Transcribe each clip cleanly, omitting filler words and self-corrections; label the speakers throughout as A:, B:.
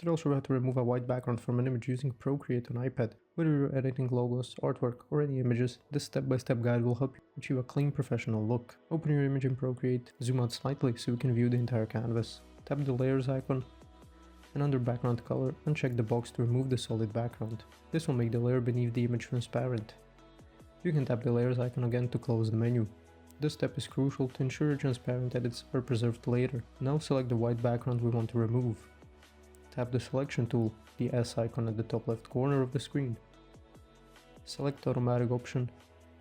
A: Tutorial show how to remove a white background from an image using Procreate on iPad. Whether you're editing logos, artwork, or any images, this step-by-step guide will help you achieve a clean professional look. Open your image in Procreate, zoom out slightly so you can view the entire canvas. Tap the layers icon, and under background color, uncheck the box to remove the solid background. This will make the layer beneath the image transparent. You can tap the layers icon again to close the menu. This step is crucial to ensure your transparent edits are preserved later. Now select the white background we want to remove. Tap the selection tool, the S icon at the top left corner of the screen. Select automatic option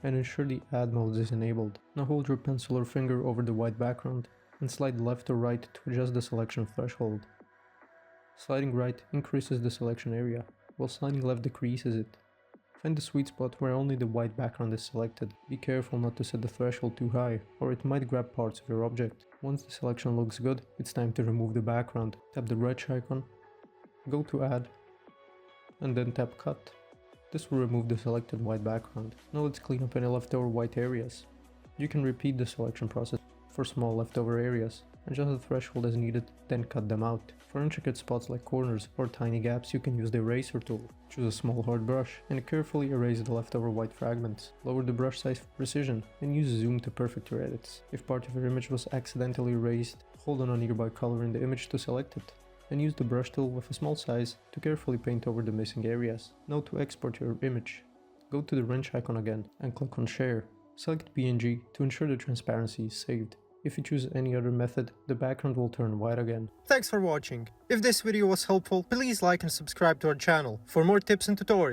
A: and ensure the add mode is enabled. Now hold your pencil or finger over the white background and slide left or right to adjust the selection threshold. Sliding right increases the selection area, while sliding left decreases it. Find the sweet spot where only the white background is selected. Be careful not to set the threshold too high, or it might grab parts of your object. Once the selection looks good, it's time to remove the background. Tap the wrench icon, go to add, and then tap cut. This will remove the selected white background. Now let's clean up any leftover white areas. You can repeat the selection process for small leftover areas. Adjust the threshold as needed, then cut them out. For intricate spots like corners or tiny gaps, you can use the eraser tool. Choose a small hard brush and carefully erase the leftover white fragments. Lower the brush size for precision and use zoom to perfect your edits. If part of your image was accidentally erased, hold on a nearby color in the image to select it, and use the brush tool with a small size to carefully paint over the missing areas. Now to export your image, go to the wrench icon again and click on Share. Select PNG to ensure the transparency is saved. If you choose any other method, the background will turn white again.
B: Thanks for watching. If this video was helpful, please like and subscribe to our channel for more tips and tutorials.